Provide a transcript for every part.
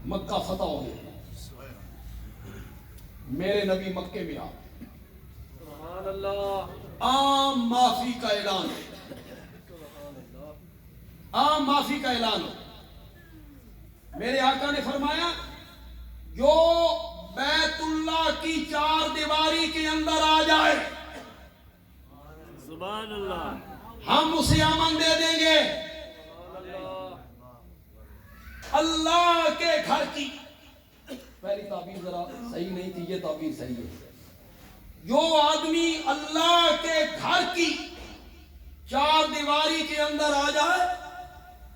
مکہ فتح ہو گیا، میرے نبی مکے میں آ گئے، سبحان اللہ، عام معافی کا اعلان، عام معافی کا اعلان۔ میرے آقا نے فرمایا جو بیت اللہ کی چار دیواری کے اندر آ جائے سبحان اللہ، ہم اسے امن دے دیں گے۔ اللہ کے گھر کی، پہلی تعبیر ذرا صحیح نہیں تھی، یہ تعبیر صحیح ہے۔ جو آدمی اللہ کے گھر کی چار دیواری کے اندر آ جائے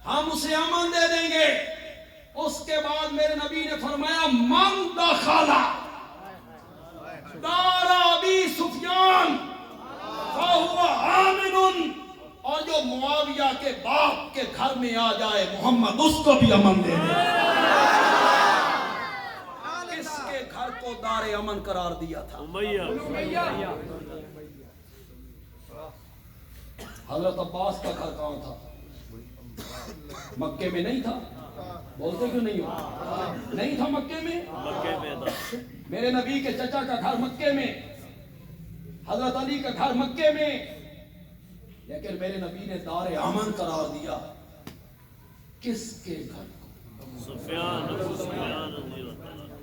ہم اسے امن دے دیں گے۔ اس کے بعد میرے نبی نے فرمایا من دخل دار ابی سفیان فہو آمن، اور جو معاویہ کے باپ کے گھر میں آ جائے محمد اس کو بھی امن دے دے۔ کس کے گھر کو دار امن قرار دیا تھا؟ امیہ، حضرت عباس کا گھر کہاں تھا؟ مکے میں نہیں تھا؟ بولتے کیوں نہیں ہو؟ نہیں تھا مکے میں؟ مکے میں تھا۔ میرے نبی کے چچا کا گھر مکے میں، حضرت علی کا گھر مکے میں، لیکن میرے نبی نے دار امن قرار دیا کس کے گھر کو؟ سفیان رضی اللہ عنہ۔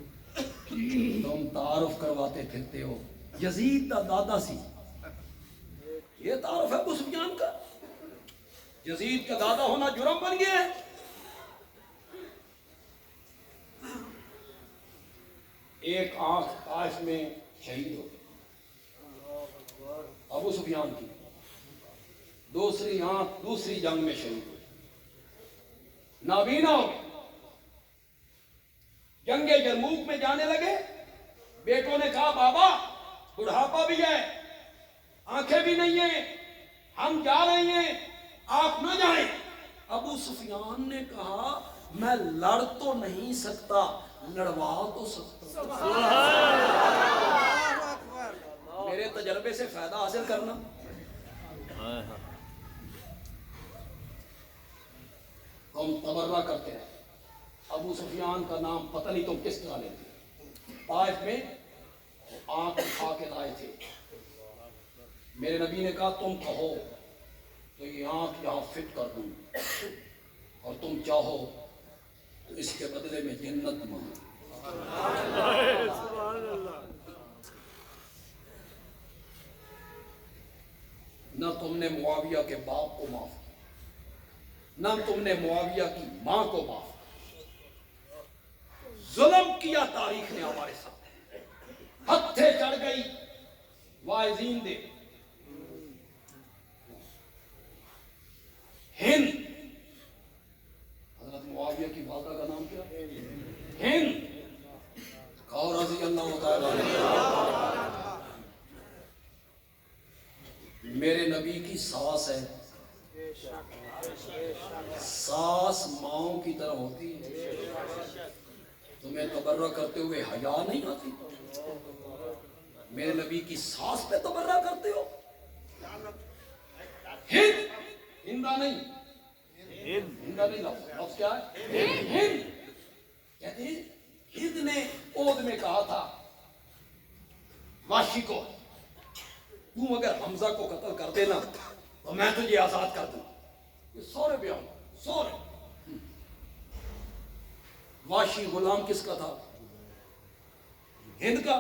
تم تعارف کرواتے پھرتے ہو، یزید کا دادا سی، یہ تعارف ہے ابو سفیان کا؟ یزید کا دادا ہونا جرم بن گیا ہے؟ ایک آنکھ طائف میں شہید ہو گئی ابو سفیان کی، دوسری آنکھ دوسری جنگ میں شہید ہوئی، نابینا ہو گئی۔ جنگ یرموک میں جانے لگے، بیٹوں نے کہا بابا بڑھاپا بھی ہے، آنکھیں بھی نہیں ہیں، ہم جا رہے ہیں، آپ نہ جائیں۔ ابو سفیان نے کہا میں لڑ تو نہیں سکتا، لڑوا تو سکتا۔ میرے تجربے سے فائدہ حاصل کرنا۔ ہم تبرہ کرتے ہیں، ابو سفیان کا نام پتہ نہیں تم کس طرح لیتے۔ طائف میں آنکھ اٹھا کے لائے تھے، میرے نبی نے کہا تم کہو تو یہ آنکھ یہاں فٹ کر دوں، اور تم چاہو تو اس کے بدلے میں جنت مانگو۔ نہ تم نے معاویہ کے باپ کو معاف کیا، نہ تم نے معاویہ کی ماں کو معاف کیا، ظلم کیا تاریخ نے ہمارے ساتھ، ہتھے چڑھ گئی واعظین دے۔ ہند، حضرت معاویہ کی والدہ کا نام کیا؟ ہند، اور رضی اللہ تعالیٰ عنہ۔ میرے نبی کی ساس ہے، ساس ماؤں کی طرح ہوتی ہے، تمہیں تبرہ کرتے ہوئے حیا نہیں آتی؟ میرے نبی کی ساس پہ تبرہ کرتے ہو؟ ہند، ہندہ نہیں، ہندہ نہیں، لفظ کیا ہے؟ ہند کہتے ہیں ہند نے عہد میں کہا تھا واشی کو تم اگر حمزہ کو قتل کر دینا تو میں تجھے آزاد کر دوں۔ یہ سورے بیان، سورے۔ واشی غلام کس کا تھا؟ ہند کا؟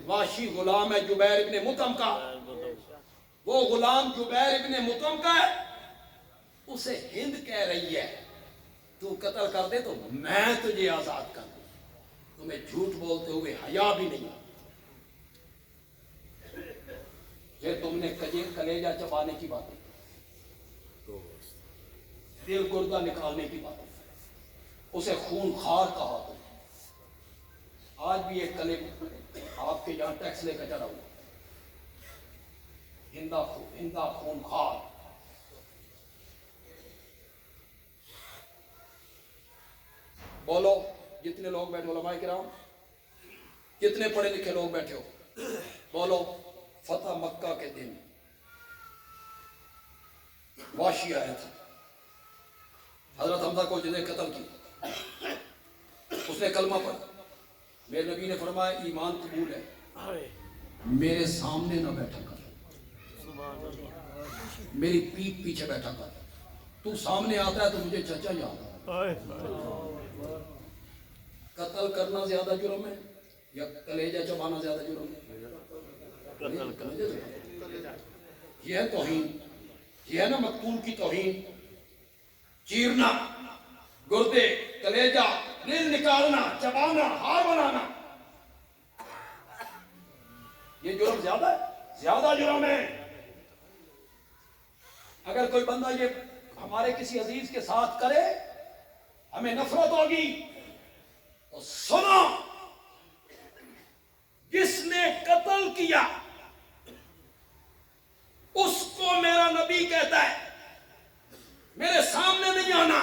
واشی غلام ہے جبیر ابن مطعم کا، وہ غلام جبیر ابن مطعم کا ہے، اسے ہند کہہ رہی ہے تو قتل کر دے تو میں تجھے آزاد کر دوں۔ تمہیں جھوٹ بولتے ہوئے حیا بھی نہیں، یہ تم نے کلیجہ چبانے کی باتیں، دل گردہ نکالنے کی باتیں، اسے خون خار کہا تم۔ آج بھی ایک کلب آپ کے یہاں ٹیکس لے کے چڑھا ہوا، ہندہ خون خار۔ بولو جتنے لوگ بیٹھے علماء کرام، کتنے پڑھے لکھے لوگ بیٹھے ہو، بولو فتح مکہ کے دن واشی آیا تھا، حضرت حمزہ کو جنہیں قتل کی، اس نے کلمہ پڑھا، میرے نبی نے فرمایا ایمان قبول ہے، ہائے میرے سامنے نہ بیٹھا کر، سبحان اللہ میری پیٹھ پیچھے بیٹھا کر، تو سامنے آتا ہے تو مجھے چچا یاد آتا ہے۔ ہائے قتل کرنا زیادہ جرم ہے یا کلیجہ چبانا زیادہ جرم ہے؟ قتل کر یہ ہے توہین، یہ ہے نا مقتول کی توہین، چیرنا، گردے، کلیجہ، دل نکالنا، چبانا، ہار بنانا، یہ جرم زیادہ ہے، زیادہ جرم ہے۔ اگر کوئی بندہ یہ ہمارے کسی عزیز کے ساتھ کرے ہمیں نفرت ہوگی، تو سنو، جس نے قتل کیا اس کو میرا نبی کہتا ہے میرے سامنے نہیں آنا۔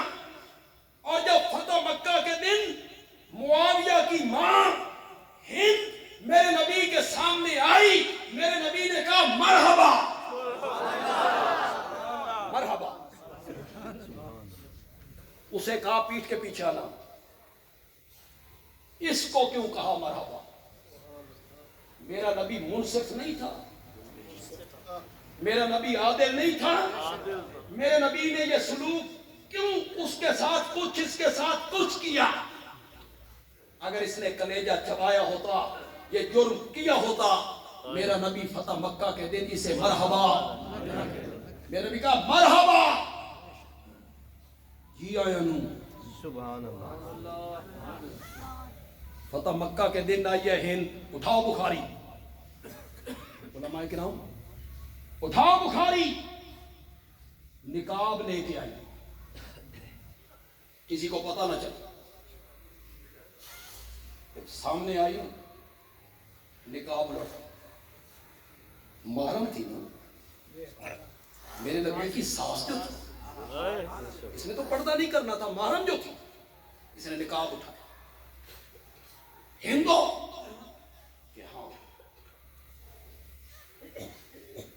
اور جب فتح مکہ کے دن معاویہ کی ماں ہند میرے نبی کے سامنے آئی، میرے نبی نے کہا مرحبا مرحبا، اسے کہا پیٹھ کے پیچھے آنا، اس کو کیوں کہا مرحبا؟ میرا نبی منصف نہیں تھا، میرا نبی عادل نہیں تھا، میرے نبی نے یہ سلوک کیوں اس کے ساتھ کچھ اس کے ساتھ کچھ کیا؟ اگر اس نے کلیجہ چبایا ہوتا، یہ جرم کیا ہوتا، میرا نبی فتح مکہ کے دن اسے مرحبا، میرا نبی کہا مرحبا جی آیا نو۔ سبحان اللہ فتح مکہ کے دن آئی ہے ہند، اٹھاؤ بخاری، علماء کرام اٹھاؤ بخاری، نقاب لے کے آئی، کسی کو پتہ نہ چلا، سامنے آئی نقاب لڑ، محرم تھی نا، میرے نبی کی ساس جو تھی، اس نے تو پردہ نہیں کرنا تھا، محرم جو تھی، اس نے نقاب اٹھایا، ہندو کہ ہاں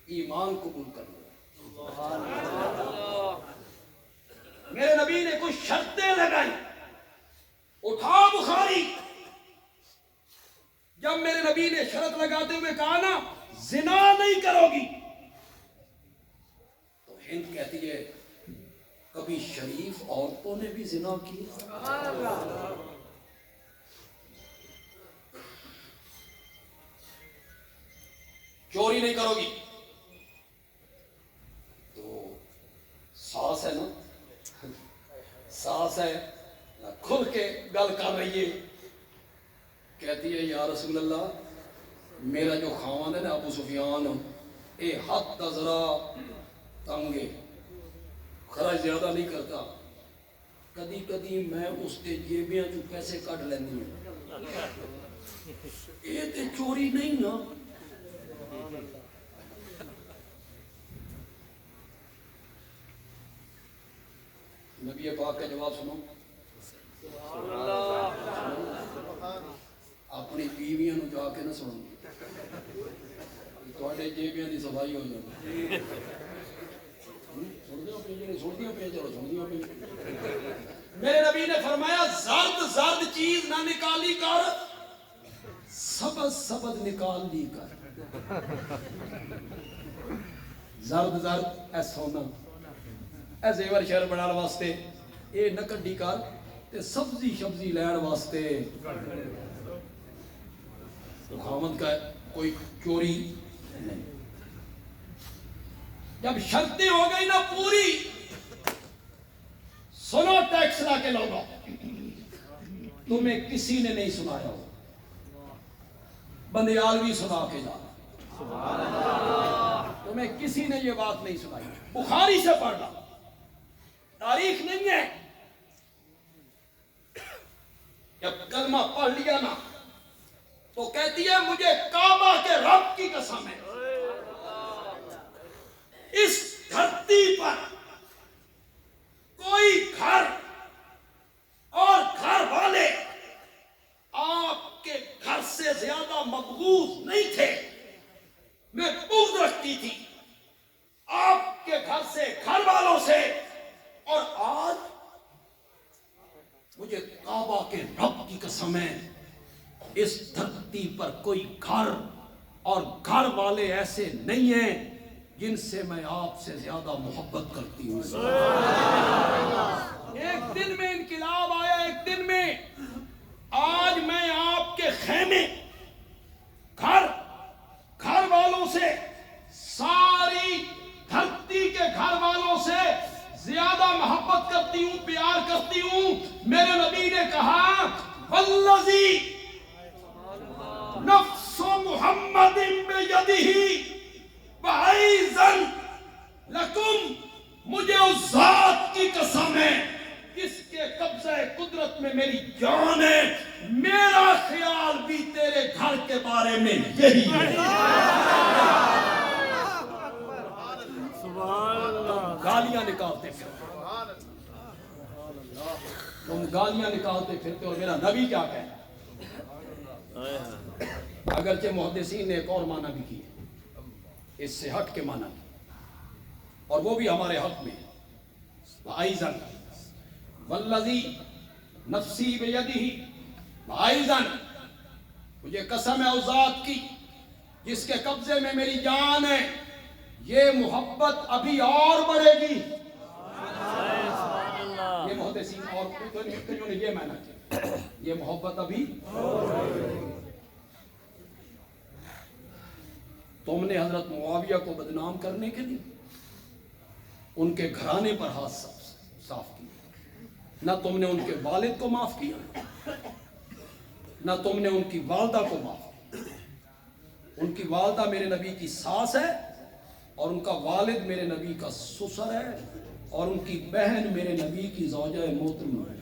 ایمان قبول کر لیا۔ میرے نبی نے کچھ شرطیں لگائی، اٹھا بخاری، جب میرے نبی نے شرط لگاتے ہوئے کہا نا زنا نہیں کرو گی، تو ہند کہتی ہے کبھی شریف عورتوں نے بھی زنا کیا؟ چوری نہیں کرو گی، تو ساس ہے نا، ساس ہے کھل کے گل کر رہی ہے، کہتی ہے یا رسول اللہ میرا جو خاوند ہے نا ابو سفیان، اے حد دا ذرا تنگ ہے، خرچ زیادہ نہیں کرتا، کدی کدی میں اس کے جیبیاں جو پیسے کٹ لینی ہوں، یہ تے چوری نہیں نا؟ نبی پاک کا جواب سنو، اپنی بیویاں نو جا کے نہ سنو، تواڈے جیبیاں دی صفائی ہو جائے، سن دیو پہ جڑے سن دیو پہ چلو سن دیو پہ۔ میرے نبی نے فرمایا زرد زرد چیز نہ نکالی کر، سبز سبز نکال لی کر، زرد زرد اے سونا اے زیور شہر بنانے واسطے اے نہ کڈی کر، تے سبزی شبزی لین واسطے، خاوند کا کوئی چوری نہیں۔ جب شرطیں ہو گئی نا پوری، سنو ٹیکس لا کے لوگوں، تمہیں کسی نے نہیں سنایا ہو، بندیالوی سنا کے جا، تمہیں کسی نے یہ بات نہیں سنائی، بخاری سے پڑھنا، تاریخ نہیں ہے۔ جب کلمہ پڑھ لیا نا تو کہتی ہے مجھے کعبہ کے رب کی قسم ہے، اس دھرتی پر کوئی گھر اور گھر والے آپ کے گھر سے زیادہ مبغوض نہیں تھے، میں بغض رکھتی تھی آپ کے گھر سے، گھر والوں سے، اور آج مجھے کعبہ کے رب کی قسم ہے اس دھرتی پر کوئی گھر اور گھر والے ایسے نہیں ہیں جن سے میں آپ سے زیادہ محبت کرتی ہوں. ایک دن میں انقلاب آیا، ایک دن میں آج میں آپ کے خیمے گھر والوں سے، ساری دھرتی کے گھر والوں سے زیادہ محبت کرتی ہوں، پیار کرتی ہوں. میرے نبی نے کہا والذی نفس محمد بیدہ وعیزن لکم، مجھے اس ذات کی قسم ہے جس کے قبضہ قدرت میں میری جان ہے، میرا خیال بھی تیرے گھر کے بارے میں یہی ہے. گالیاں نکالتے پھرتے، تم گالیاں نکالتے پھرتے، اور میرا نبی کیا کہتا ہے؟ اگرچہ محدثین نے ایک اور معنی بھی کیا، اس سے ہٹ کے معنی کیا، اور وہ بھی ہمارے حق میں. وَعَيْزًا وَالَّذِي نَفْسِي بِيَدِهِ وَعَيْزًا، مجھے قسم ہے اس ذات کی جس کے قبضے میں میری جان ہے، یہ محبت ابھی اور بڑھے گی. یہ محدثین اور کئیوں نے یہ معنی کیا، یہ محبت ابھی. تم نے حضرت معاویہ کو بدنام کرنے کے لیے ان کے گھرانے پر ہاتھ صاف کیا، نہ تم نے ان کے والد کو معاف کیا، نہ تم نے ان کی والدہ کو معاف کیا. ان کی والدہ میرے نبی کی ساس ہے، اور ان کا والد میرے نبی کا سسر ہے، اور ان کی بہن میرے نبی کی زوجہ محترمہ ہے.